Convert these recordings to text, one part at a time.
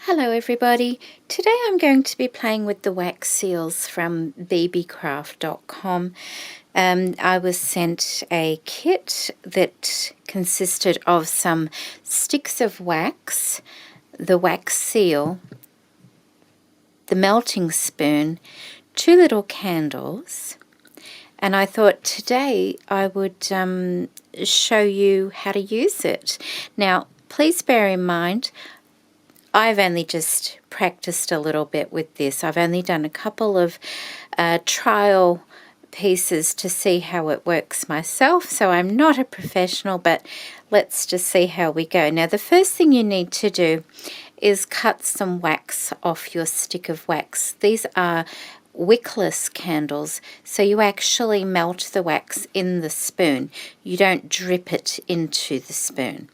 Hello everybody, today I'm going to be playing with the wax seals from bbcraft.com. I was sent a kit that consisted of some sticks of wax, the wax seal, the melting spoon, 2 little candles, and I thought today I would show you how to use it. Now please bear in mind I've only just practiced a little bit with this. I've only done a couple of trial pieces to see how it works myself, so I'm not a professional, but let's just see how we go. Now the first thing you need to do is cut some wax off your stick of wax. These are wickless candles, so you actually melt the wax in the spoon. You don't drip it into the spoon.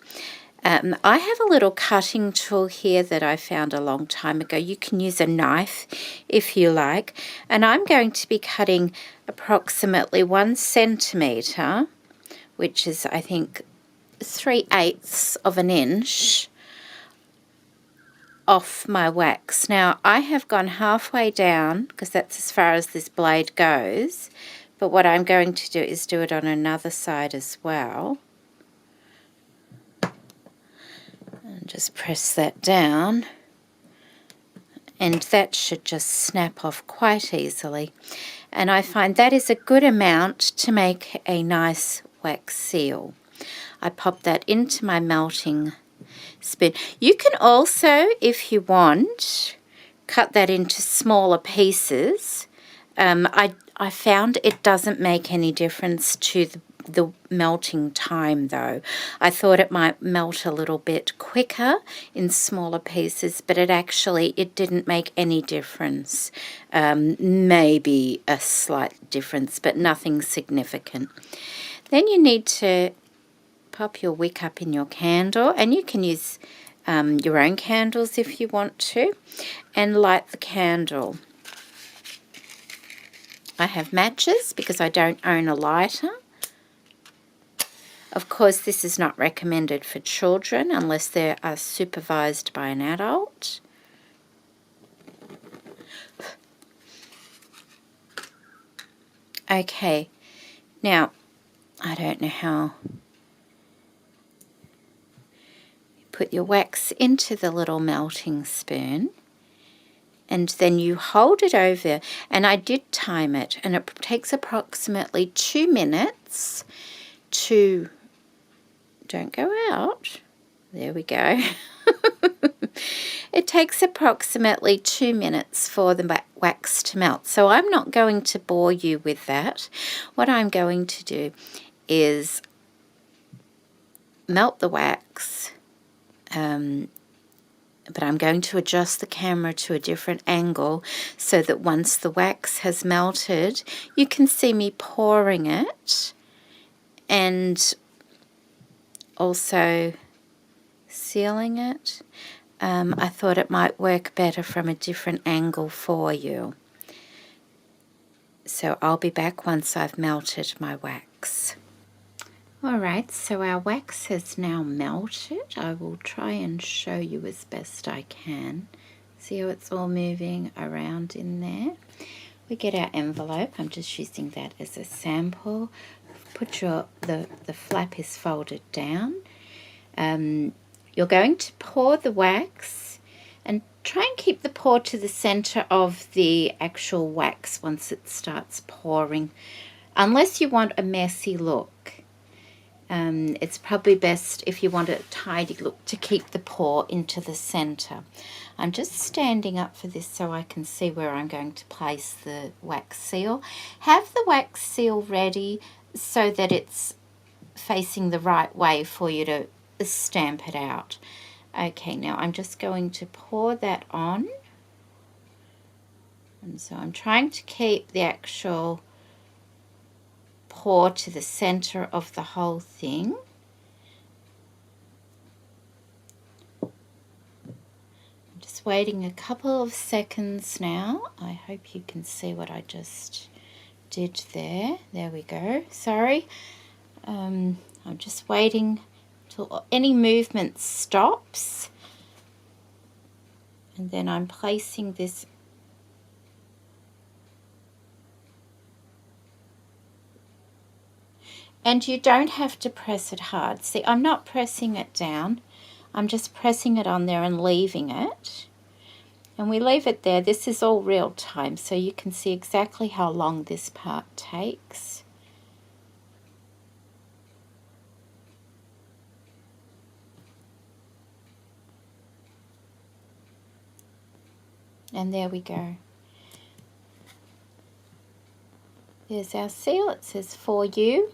I have a little cutting tool here that I found a long time ago. You can use a knife if you like, and I'm going to be cutting approximately 1 centimetre, which is I think 3/8 of an inch, off my wax. Now I have gone halfway down because that's as far as this blade goes, but what I'm going to do is do it on another side as well. And just press that down, and that should just snap off quite easily. And I find that is a good amount to make a nice wax seal. I pop that into my melting spoon. You can also, if you want, cut that into smaller pieces. I found it doesn't make any difference to the melting time though. I thought it might melt a little bit quicker in smaller pieces, but it didn't make any difference. Maybe a slight difference, but nothing significant. Then you need to pop your wick up in your candle, and you can use your own candles if you want to, and light the candle. I have matches because I don't own a lighter. Of course, this is not recommended for children unless they are supervised by an adult. Okay, now, I don't know how. You put your wax into the little melting spoon, and then you hold it over, and I did time it, and it takes approximately 2 minutes to... Don't go out. There we go. It takes approximately 2 minutes for the wax to melt. So I'm not going to bore you with that. What I'm going to do is melt the wax, but I'm going to adjust the camera to a different angle so that once the wax has melted, you can see me pouring it and also sealing it. I thought it might work better from a different angle for you. So I'll be back once I've melted my wax. Alright, so our wax has now melted. I will try and show you as best I can. See how it's all moving around in there? We get our envelope. I'm just using that as a sample. Put the flap is folded down. You're going to pour the wax, and try and keep the pour to the center of the actual wax once it starts pouring, unless you want a messy look. It's probably best, if you want a tidy look, to keep the pour into the center. I'm just standing up for this so I can see where I'm going to place the wax seal. Have the wax seal ready so that it's facing the right way for you to stamp it out. Okay, now I'm just going to pour that on. And so I'm trying to keep the actual pour to the center of the whole thing. I'm just waiting a couple of seconds now. I hope you can see what I just did there. There we go. Sorry. I'm just waiting till any movement stops. And then I'm placing this and you don't have to press it hard. See, I'm not pressing it down. I'm just pressing it on there and leaving it. And we leave it there. This is all real time, so you can see exactly how long this part takes. And there we go. There's our seal. It says for you.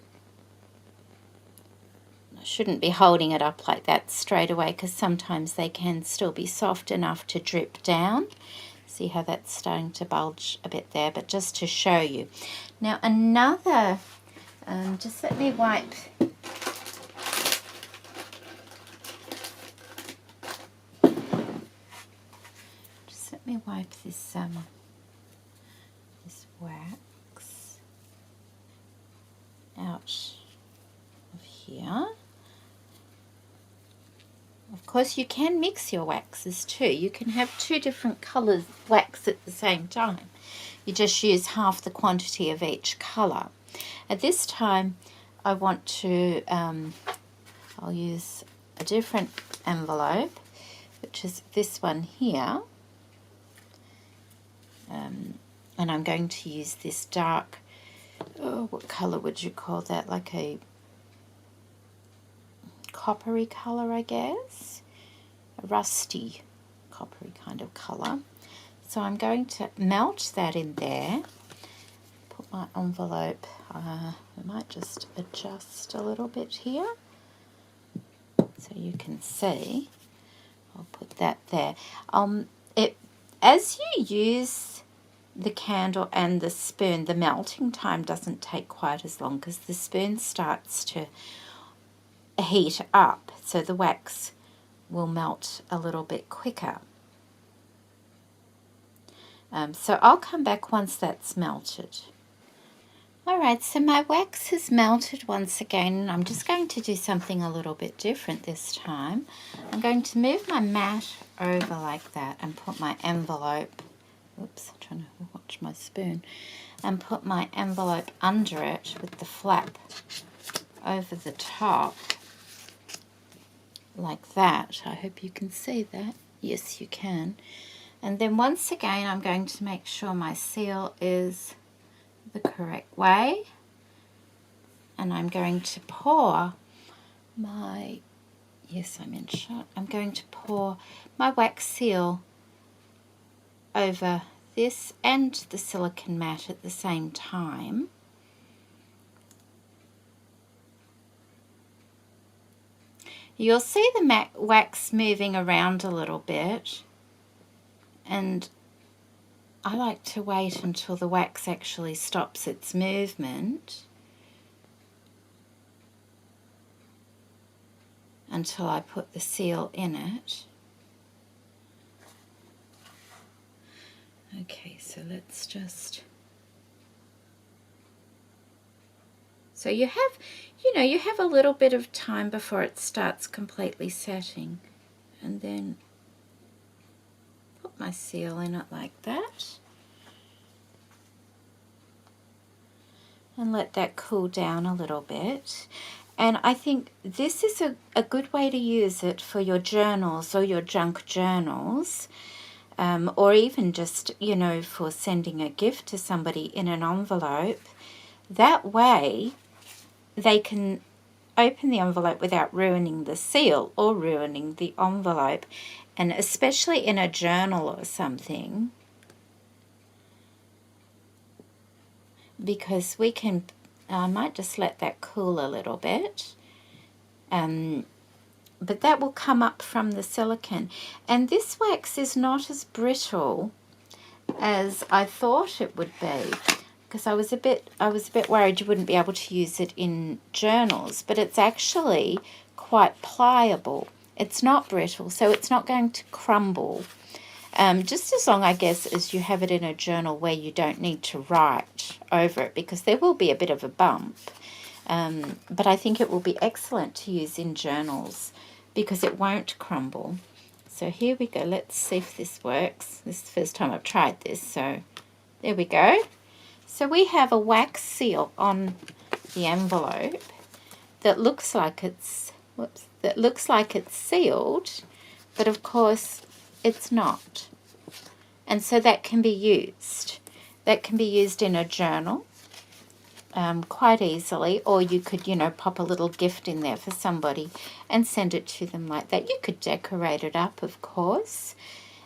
I shouldn't be holding it up like that straight away because sometimes they can still be soft enough to drip down. See how that's starting to bulge a bit there, but just to show you. Now another, just let me wipe. Just let me wipe this this wax out of here. Of course, you can mix your waxes too. You can have 2 different colours wax at the same time. You just use half the quantity of each colour. At this time, I want to, I'll use a different envelope, which is this one here. And I'm going to use this dark, what colour would you call that? Like a coppery colour, I guess, a rusty coppery kind of colour. So I'm going to melt that in there, put my envelope, I might just adjust a little bit here so you can see. I'll put that there. As you use the candle and the spoon, the melting time doesn't take quite as long because the spoon starts to heat up, so the wax will melt a little bit quicker. So I'll come back once that's melted. Alright, so my wax has melted once again, and I'm just going to do something a little bit different this time. I'm going to move my mat over like that and put my envelope, oops, I'm trying to watch my spoon, and put my envelope under it with the flap over the top. Like that. I hope you can see that. Yes, you can. And then once again, I'm going to make sure my seal is the correct way. And I'm going to pour my, yes, I'm in shot. I'm going to pour my wax seal over this and the silicone mat at the same time. You'll see the wax moving around a little bit, and I like to wait until the wax actually stops its movement, until I put the seal in it. Okay, so let's just... So you have a little bit of time before it starts completely setting. And then put my seal in it like that. And let that cool down a little bit. And I think this is a good way to use it for your journals or your junk journals. Or even just, for sending a gift to somebody in an envelope. That way, they can open the envelope without ruining the seal or ruining the envelope, and especially in a journal or something, because we can, I might just let that cool a little bit, but that will come up from the silicone. And this wax is not as brittle as I thought it would be, because I was a bit worried you wouldn't be able to use it in journals, but it's actually quite pliable. It's not brittle, so it's not going to crumble. Just as long, I guess, as you have it in a journal where you don't need to write over it, because there will be a bit of a bump. But I think it will be excellent to use in journals because it won't crumble. So here we go. Let's see if this works. This is the first time I've tried this, so there we go. So we have a wax seal on the envelope that looks like it's sealed, but of course it's not. And so that can be used. That can be used in a journal quite easily, or you could, pop a little gift in there for somebody and send it to them like that. You could decorate it up, of course.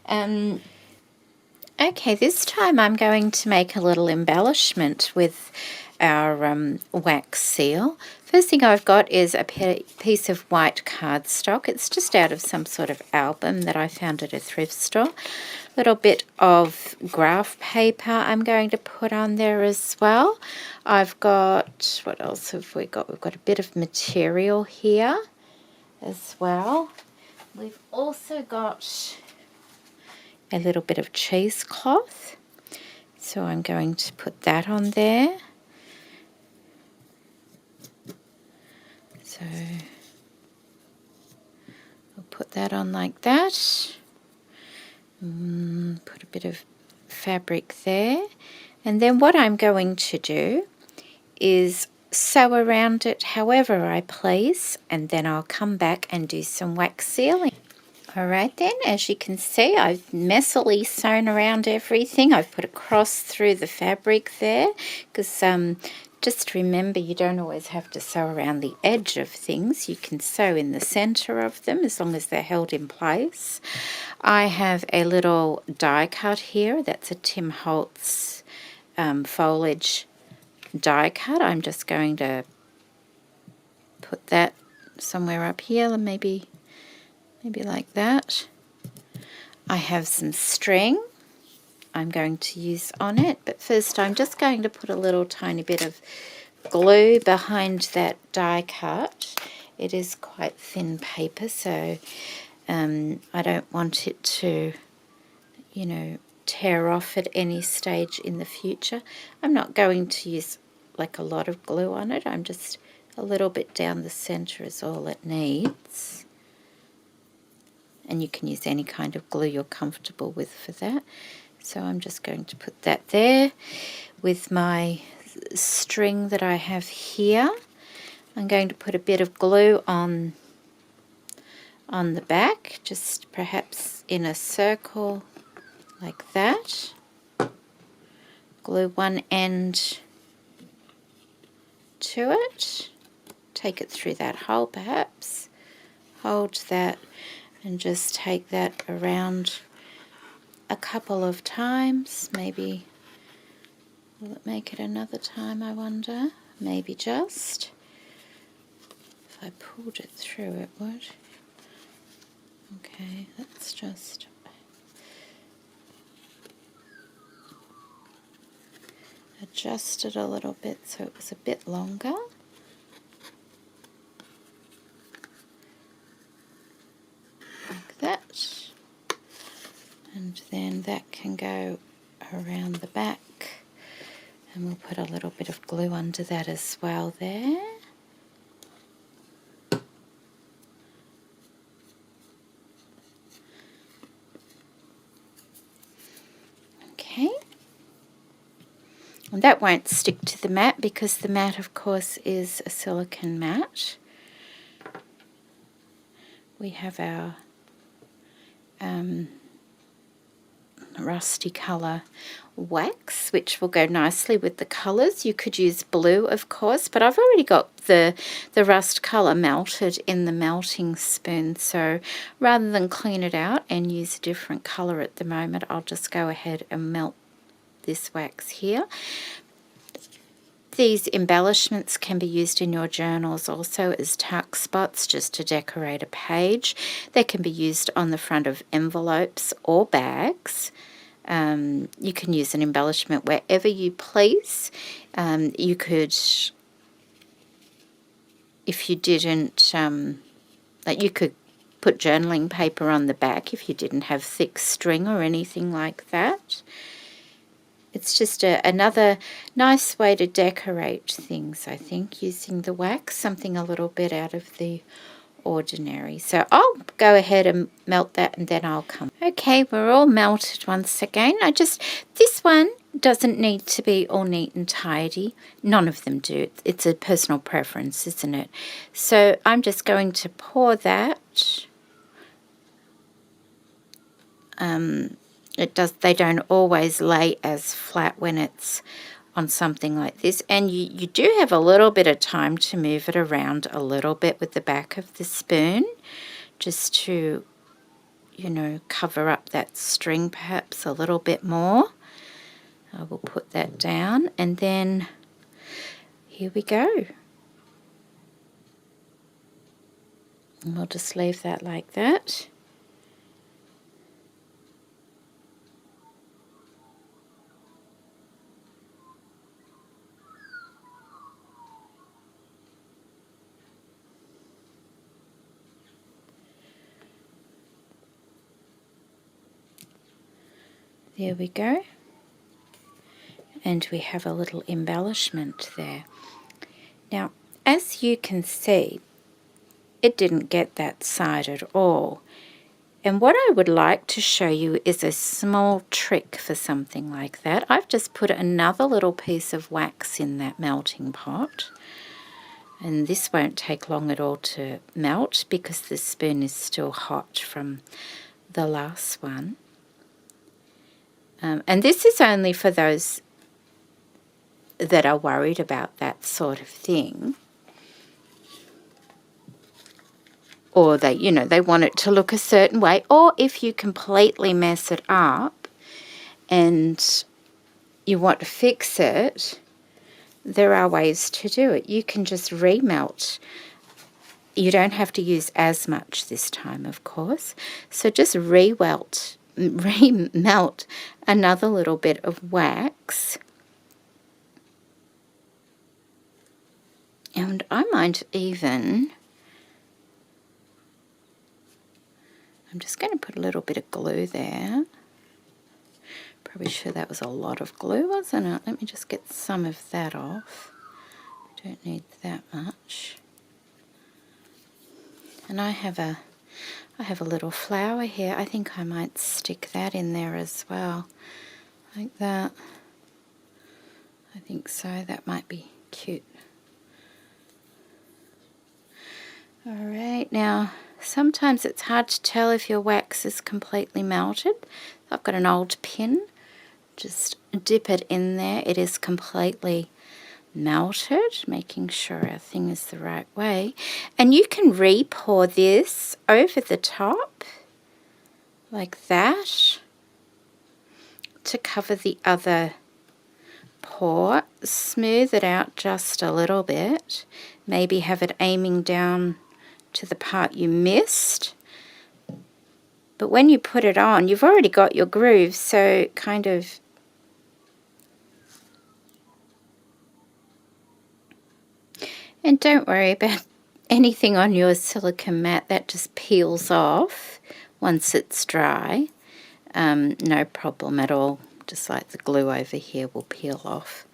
Okay, this time I'm going to make a little embellishment with our wax seal. First thing I've got is a piece of white cardstock. It's just out of some sort of album that I found at a thrift store. A little bit of graph paper I'm going to put on there as well. I've got, what else have we got? We've got a bit of material here as well. We've also got a little bit of cheesecloth. So I'm going to put that on there. So I'll put that on like that. Put a bit of fabric there. And then what I'm going to do is sew around it however I please, and then I'll come back and do some wax sealing. Alright then, as you can see, I've messily sewn around everything. I've put a cross through the fabric there, because just remember, you don't always have to sew around the edge of things. You can sew in the center of them as long as they're held in place. I have a little die cut here. That's a Tim Holtz foliage die cut. I'm just going to put that somewhere up here, maybe like that. I have some string I'm going to use on it, but first I'm just going to put a little tiny bit of glue behind that die cut. It is quite thin paper, so I don't want it to, tear off at any stage in the future. I'm not going to use like a lot of glue on it. I'm just a little bit down the center is all it needs. And you can use any kind of glue you're comfortable with for that. So I'm just going to put that there with my string that I have here. I'm going to put a bit of glue on the back, just perhaps in a circle like that. Glue one end to it. Take it through that hole perhaps. Hold that and just take that around a couple of times. Maybe, will it make it another time, I wonder? Maybe just. If I pulled it through, it would. Okay, let's just adjust it a little bit so it was a bit longer. Like that. And then that can go around the back, and we'll put a little bit of glue under that as well there. Okay. And that won't stick to the mat because the mat, of course, is a silicone mat. We have our rusty colour wax, which will go nicely with the colours. You could use blue, of course, but I've already got the rust colour melted in the melting spoon, so rather than clean it out and use a different colour at the moment, I'll just go ahead and melt this wax here. These embellishments can be used in your journals also as tuck spots, just to decorate a page. They can be used on the front of envelopes or bags. You can use an embellishment wherever you please. You could, if you didn't, you could put journaling paper on the back if you didn't have thick string or anything like that. It's just another nice way to decorate things, I think, using the wax, something a little bit out of the ordinary. So I'll go ahead and melt that and then I'll come. Okay, we're all melted once again. This one doesn't need to be all neat and tidy. None of them do. It's a personal preference, isn't it? So I'm just going to pour that. They don't always lay as flat when it's on something like this, and you do have a little bit of time to move it around a little bit with the back of the spoon, just to, you know, cover up that string perhaps a little bit more. I will put that down, and then here we go. And we'll just leave that like that. There we go. And we have a little embellishment there. Now, as you can see, it didn't get that side at all. And what I would like to show you is a small trick for something like that. I've just put another little piece of wax in that melting pot. And this won't take long at all to melt because the spoon is still hot from the last one. And this is only for those that are worried about that sort of thing. Or they, you know, they want it to look a certain way. Or if you completely mess it up and you want to fix it, there are ways to do it. You can just remelt. You don't have to use as much this time, of course. So just remelt another little bit of wax. And I might even, I'm just going to put a little bit of glue there. Probably sure that was a lot of glue, wasn't it? Let me just get some of that off. Don't need that much. And I have a little flower here. I think I might stick that in there as well, like that. I think so. That might be cute. All right, now sometimes it's hard to tell if your wax is completely melted. I've got an old pin. Just dip it in there. It is completely melted, making sure our thing is the right way. And you can re-pour this over the top like that to cover the other pour. Smooth it out just a little bit. Maybe have it aiming down to the part you missed. But when you put it on, you've already got your groove, so kind of and don't worry about anything on your silicone mat, that just peels off once it's dry. No problem at all, just like the glue over here will peel off.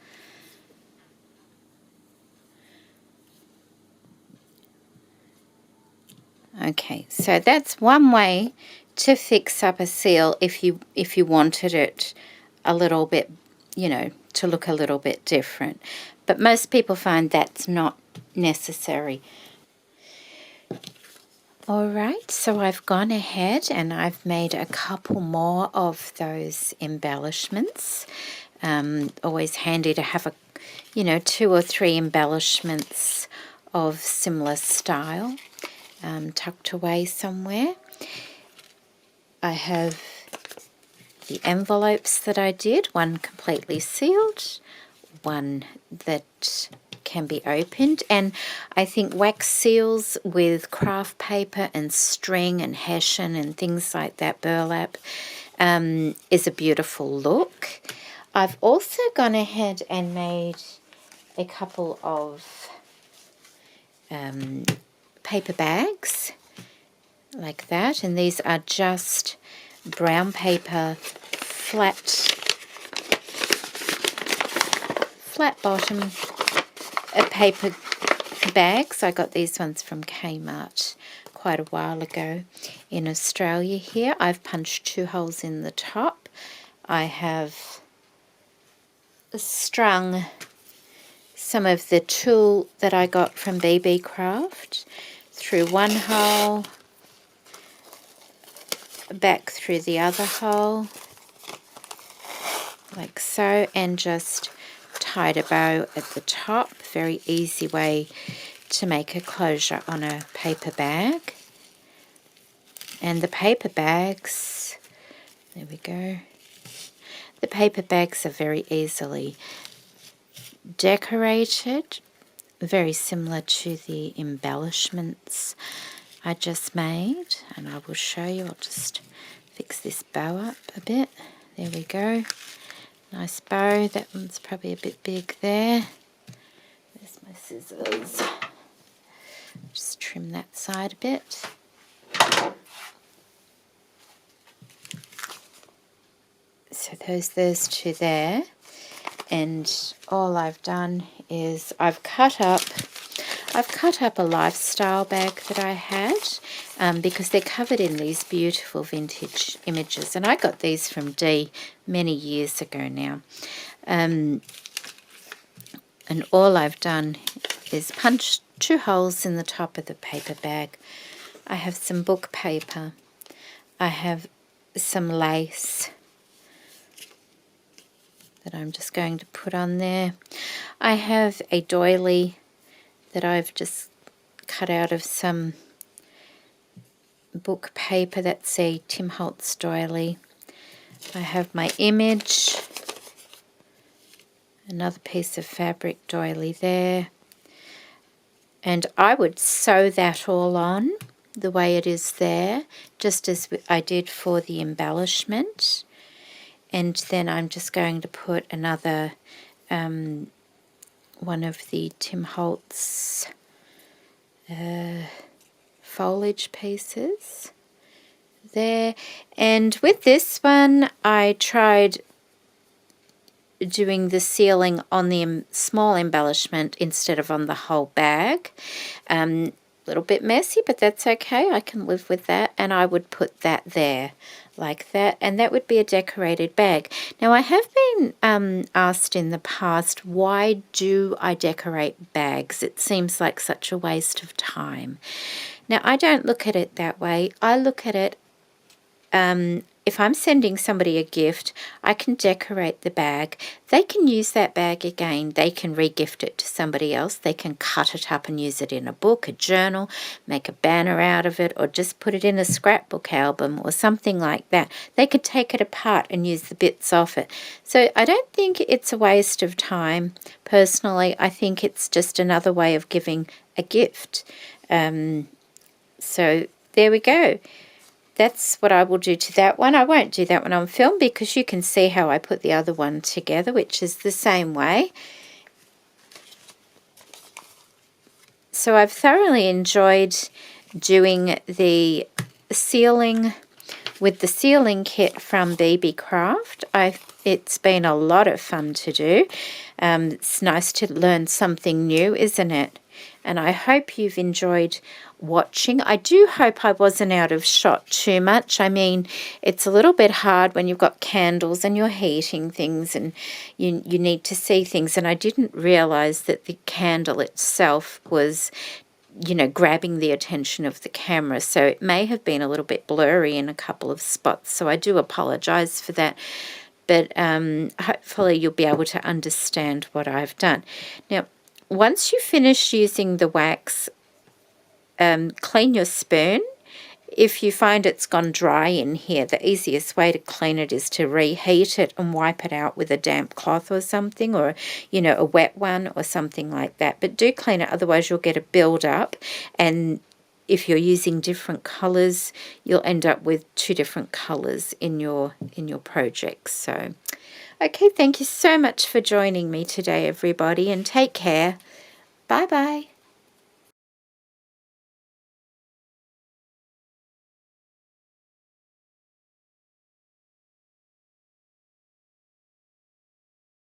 Okay, so that's one way to fix up a seal if you wanted it a little bit, you know, to look a little bit different. But most people find that's not necessary. All right, so I've gone ahead and I've made a couple more of those embellishments. Always handy to have 2 or 3 embellishments of similar style tucked away somewhere. I have the envelopes that I did, one completely sealed, one that can be opened, and I think wax seals with craft paper and string and hessian and things like that, burlap, is a beautiful look. I've also gone ahead and made a couple of paper bags like that, and these are just brown paper, flat bottom paper bags. I got these ones from Kmart quite a while ago in Australia here. I've punched 2 holes in the top. I have strung some of the tulle that I got from BB Craft through one hole, back through the other hole, like so, and just tied a bow at the top. Very easy way to make a closure on a paper bag. And the paper bags, there we go, the paper bags are very easily decorated, very similar to the embellishments I just made, and I will show you. I'll just fix this bow up a bit. There we go. Nice bow. That one's probably a bit big there. There's my scissors. Just trim that side a bit. So those two there. And all I've done is I've cut up a lifestyle bag that I had because they're covered in these beautiful vintage images, and I got these from Dee many years ago now. And all I've done is punch 2 holes in the top of the paper bag. I have some book paper. I have some lace that I'm just going to put on there. I have a doily that I've just cut out of some book paper. That's a Tim Holtz doily. I have my image, another piece of fabric doily there, and I would sew that all on the way it is there, just as I did for the embellishment. And then I'm just going to put another one of the Tim Holtz foliage pieces there. And with this one, I tried doing the sealing on the small embellishment instead of on the whole bag. A little bit messy, but that's okay. I can live with that. And I would put that there like that, and that would be a decorated bag. Now, I have been asked in the past, why do I decorate bags? It seems like such a waste of time. Now, I don't look at it that way. I look at it, if I'm sending somebody a gift, I can decorate the bag. They can use that bag again. They can re-gift it to somebody else. They can cut it up and use it in a book, a journal, make a banner out of it, or just put it in a scrapbook album or something like that. They could take it apart and use the bits off it. So I don't think it's a waste of time. Personally, I think it's just another way of giving a gift. So there we go. That's what I will do to that one. I won't do that one on film because you can see how I put the other one together, which is the same way. So I've thoroughly enjoyed doing the sealing with the sealing kit from BB Craft. It's been a lot of fun to do. It's nice to learn something new, isn't it? And I hope you've enjoyed watching. I do hope I wasn't out of shot too much. I mean, it's a little bit hard when you've got candles and you're heating things and you need to see things. And I didn't realize that the candle itself was, you know, grabbing the attention of the camera. So it may have been a little bit blurry in a couple of spots. So I do apologize for that. But hopefully you'll be able to understand what I've done. Now, once you finish using the wax, clean your spoon. If you find it's gone dry in here, the easiest way to clean it is to reheat it and wipe it out with a damp cloth or something, or, you know, a wet one or something like that. But do clean it, otherwise you'll get a build-up, and if you're using different colours, you'll end up with 2 different colours in your project. So, okay, thank you so much for joining me today, everybody, and take care. Bye-bye.